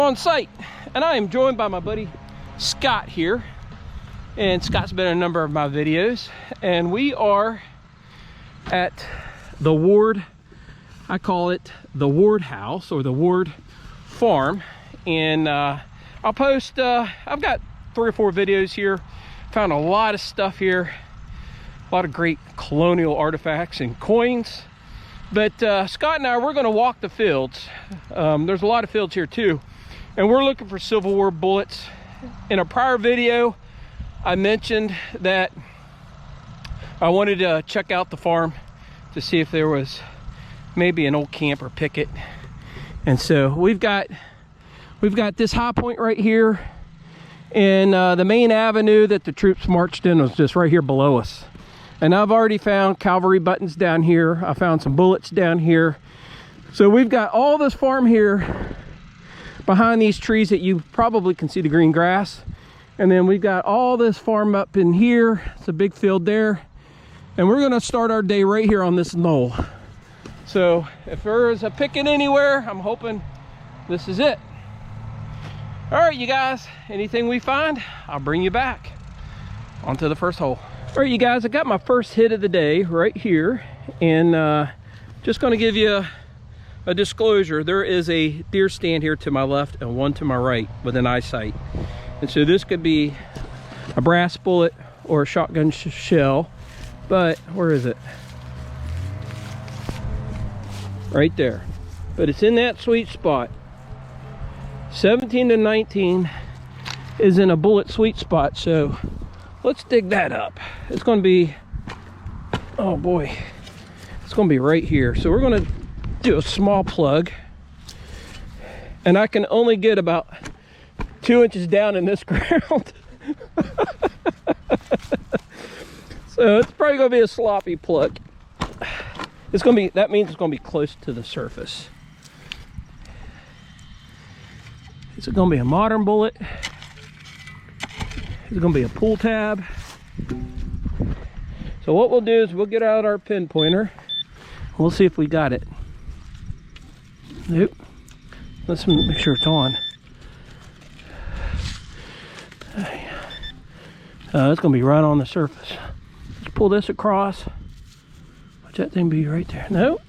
on site, and I am joined by my buddy Scott here. And Scott's been in a number of my videos, and we are at the Ward, I call it the Ward House or the Ward Farm. And I'll post, I've got 3 or 4 videos here. Found a lot of stuff here, a lot of great colonial artifacts and coins. But Scott and I, we're going to walk the fields. There's a lot of fields here too, and we're looking for Civil War bullets. In a prior video, I mentioned that I wanted to check out the farm to see if there was maybe an old camp or picket. And so we've got this high point right here, and the main avenue that the troops marched in was just right here below us. And I've already found cavalry buttons down here. I found some bullets down here. So we've got all this farm here behind these trees that you probably can see the green grass. And then we've got all this farm up in here. It's a big field there. And we're gonna start our day right here on this knoll. So if there is a picket anywhere, I'm hoping this is it. All right, you guys, anything we find, I'll bring you back onto the first hole. All right, you guys, I got my first hit of the day right here. And just gonna give you a disclosure. There is a deer stand here to my left and one to my right with an eyesight. And so this could be a brass bullet or a shotgun shell, but where is it? Right there. But it's in that sweet spot. 17 to 19 is in a bullet sweet spot, so let's dig that up. It's going to be, oh boy, it's going to be right here. So we're going to do a small plug, and I can only get about 2 inches down in this ground. So it's probably going to be a sloppy plug. It's going to be, that means it's going to be close to the surface. Is it going to be a modern bullet? Is it going to be a pull tab? So what we'll do is we'll get out our pinpointer. We'll see if we got it. Nope. Let's make sure it's on. It's going to be right on the surface. Let's pull this across. Watch that thing be right there. Nope.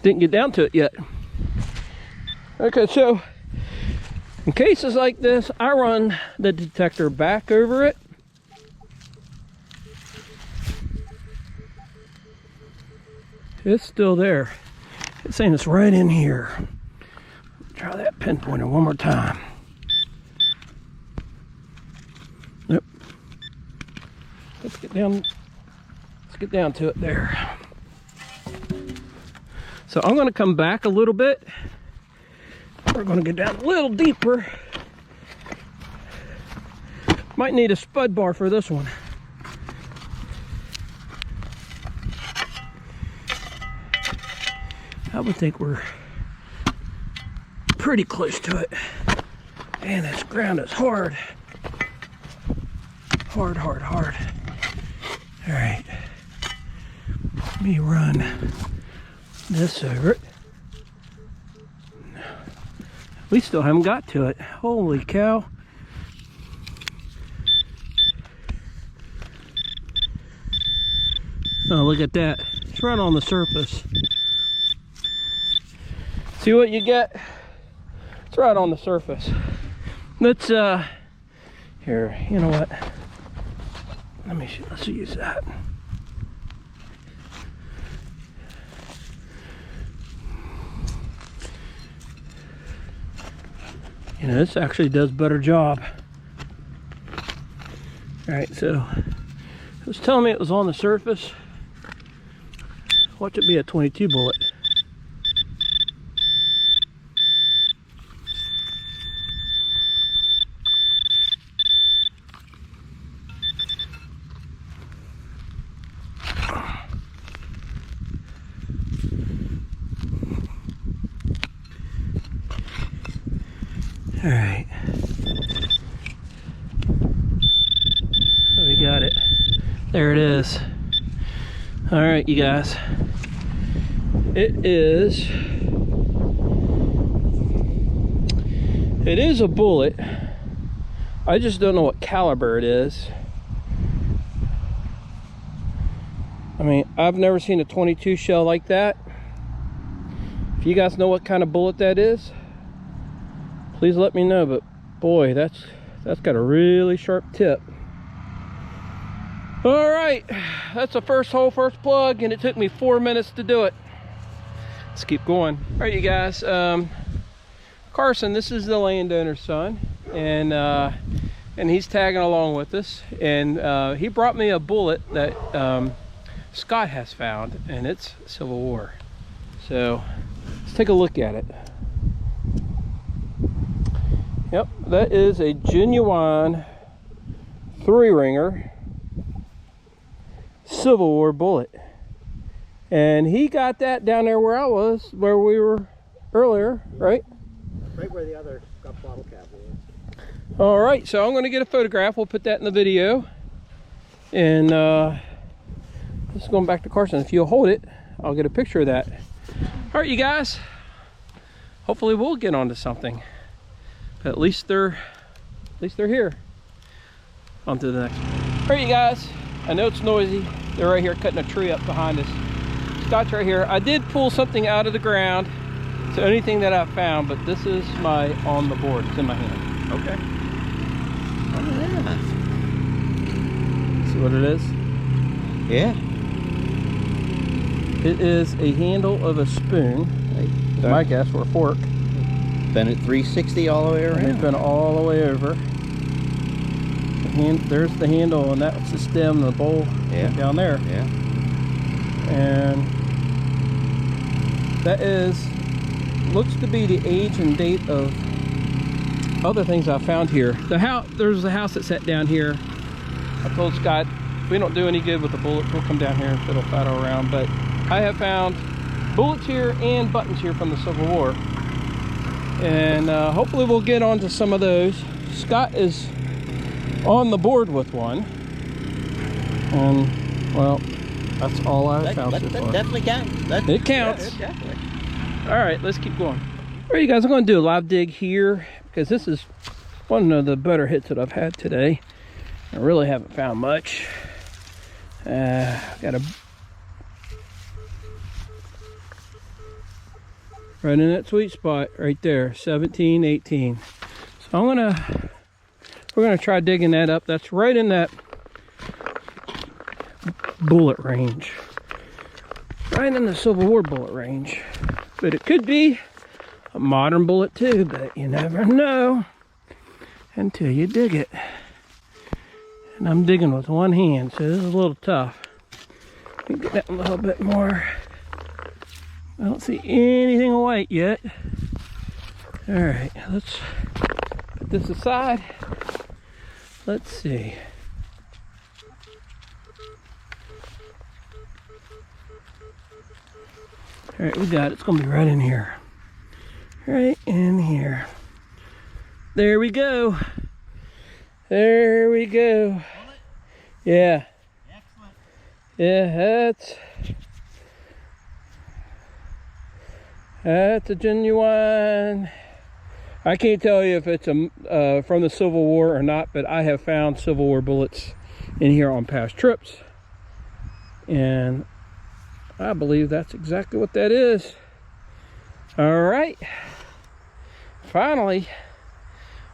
Didn't get down to it yet. Okay, so in cases like this, I run the detector back over it. It's still there. It's saying it's right in here. Try that pinpointer one more time. Nope. Let's get down to it there. So I'm going to come back a little bit. We're going to get down a little deeper. Might need a spud bar for this one. I would think we're pretty close to it. Man, this ground is hard. Hard, hard, hard. All right. Let me run this over it. We still haven't got to it. Holy cow. Oh, look at that. It's right on the surface. See what you get? It's right on the surface. Let's here, you know what? Let's use that. You know, this actually does a better job. All right, so it was telling me it was on the surface. Watch it be a 22 bullet. All right. So we got it. There it is. All right, you guys. It is It is a bullet. I just don't know what caliber it is. I mean, I've never seen a 22 shell like that. If you guys know what kind of bullet that is, please let me know. But boy, that's got a really sharp tip. All right, that's the first hole, first plug, and it took me 4 minutes to do it. Let's keep going. All right, you guys. Carson, this is the landowner's son, and he's tagging along with us. And he brought me a bullet that Scott has found, and it's Civil War. So let's take a look at it. Yep, that is a genuine 3-ringer Civil War bullet. And he got that down there where I was, where we were earlier, right? Right where the other bottle cap was. All right, so I'm going to get a photograph. We'll put that in the video. And this is going back to Carson. If you'll hold it, I'll get a picture of that. All right, you guys. Hopefully we'll get onto something. But at least they're here. On to the next one. All right, you guys. I know it's noisy. They're right here cutting a tree up behind us. Scott's right here. I did pull something out of the ground. It's the only thing that I found, but this is my on the board. It's in my hand. Okay. Oh, yeah. See what it is? Yeah. It is a handle of a spoon. My guess, or a fork. Been at 360 all the way around. It's been all the way over. There's the handle, and that's the stem, the bowl down there. Yeah. And that looks to be the age and date of other things I found here. There's the house that sat down here. I told Scott, if we don't do any good with the bullets, we'll come down here and fiddle faddle around. But I have found bullets here and buttons here from the Civil War. And hopefully we'll get onto some of those. Scott is on the board with one. And, well, that's all I've found so far. That definitely counts. It counts. Yeah, definitely. All right, let's keep going. All right, you guys, I'm going to do a live dig here because this is one of the better hits that I've had today. I really haven't found much. Got a right in that sweet spot right there, 17, 18. So we're gonna try digging that up. That's right in that bullet range, right in the Civil War bullet range. But it could be a modern bullet too, but you never know until you dig it. And I'm digging with one hand, so this is a little tough. Let me get that a little bit more. I don't see anything white yet. All right, let's put this aside. Let's see. All right, we got it. It's gonna be right in here. Right in here. There we go. There we go. Yeah. Excellent. Yeah, that's a genuine. I can't tell you if it's from the Civil War or not, but I have found Civil War bullets in here on past trips, and I believe that's exactly what that is. All right, finally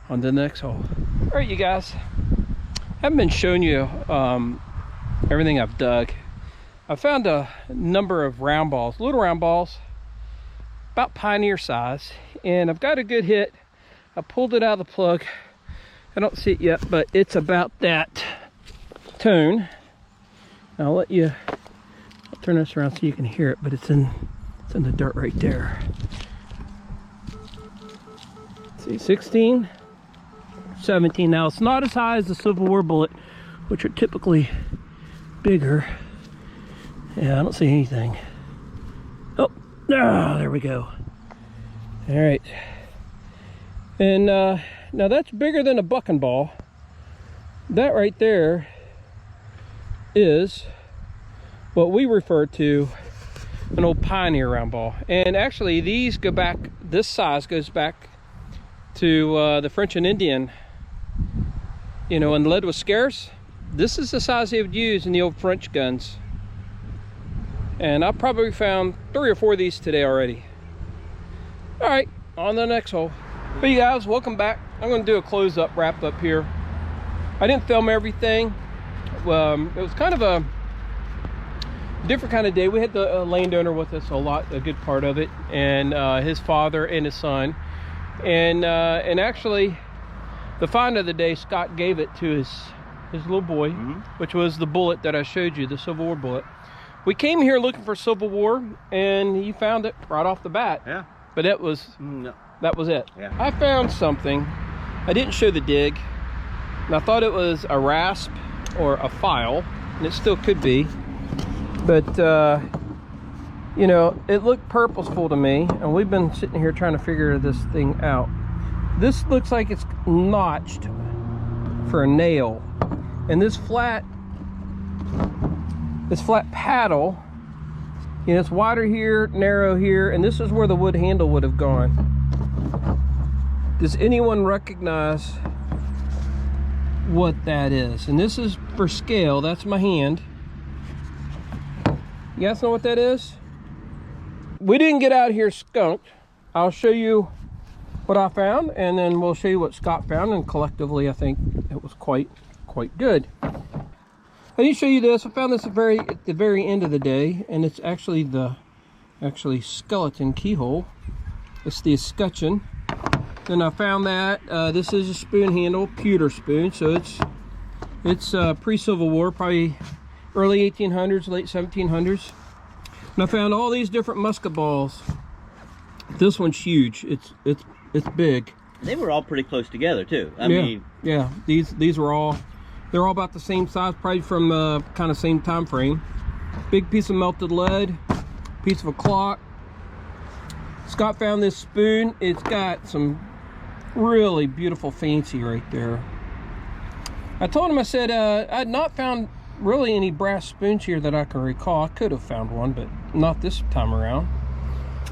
on to the next hole. All right, you guys, I haven't been showing you everything I've dug. I found a number of round balls, little round balls, about Pioneer size, and I've got a good hit. I pulled it out of the plug. I don't see it yet, but it's about that tone. I'll turn this around so you can hear it, but it's in the dirt right there. Let's see, 16, 17. Now it's not as high as the Civil War bullet, which are typically bigger. Yeah, I don't see anything. Oh, there we go. All right. And now that's bigger than a bucking ball. That right there is what we refer to an old Pioneer round ball. And actually these go back, this size goes back to the French and Indian. You know, when lead was scarce, this is the size they would use in the old French guns. And I probably found 3 or 4 of these today already. All right, on to the next hole. Hey you guys, welcome back. I'm gonna do a close up, wrap up here. I didn't film everything. It was kind of a different kind of day. We had the landowner with us a good part of it, and his father and his son. And actually, the find of the day, Scott gave it to his little boy, which was the bullet that I showed you, the Civil War bullet. We came here looking for Civil War, and he found it right off the bat. Yeah. But that was it. Yeah. I found something. I didn't show the dig, and I thought it was a rasp or a file, and it still could be. But you know, it looked purposeful to me, and we've been sitting here trying to figure this thing out. This looks like it's notched for a nail, and this flat paddle, you know, it's wider here, narrow here, and this is where the wood handle would have gone. Does anyone recognize what that is? And this is for scale. That's my hand. You guys know what that is? We didn't get out here skunked. I'll show you what I found, and then we'll show you what Scott found, and collectively I think it was quite good. I need to show you this. I found this at the very end of the day, and it's actually the skeleton keyhole. It's the escutcheon. Then I found that this is a spoon handle, pewter spoon, so it's pre-Civil War, probably early 1800s, late 1700s. And I found all these different musket balls. This one's huge. It's big. They were all pretty close together too. I mean, yeah. These were all. They're all about the same size, probably from kind of same time frame. Big piece of melted lead, piece of a clock. Scott found this spoon. It's got some really beautiful fancy right there. I told him, I said, I had not found really any brass spoons here that I can recall. I could have found one, but not this time around.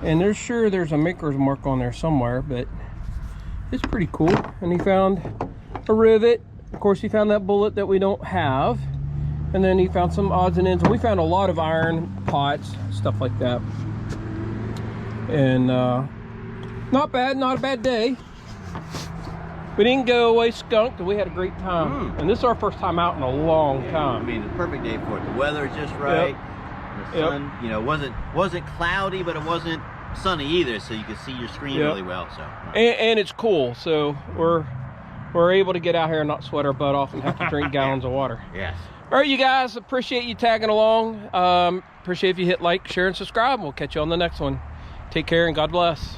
And there's a maker's mark on there somewhere, but it's pretty cool. And he found a rivet. Of course, he found that bullet that we don't have, and then he found some odds and ends. And we found a lot of iron pots, stuff like that. And not a bad day. We didn't go away skunked, and we had a great time. And this is our first time out in a long time. I mean, the perfect day for it. The weather just right. The sun, you know, wasn't cloudy, but it wasn't sunny either, so you could see your screen really well. So and it's cool, so we're able to get out here and not sweat our butt off and have to drink gallons of water. Yes. All right, you guys, appreciate you tagging along. Appreciate if you hit like, share, and subscribe. We'll catch you on the next one. Take care and God bless.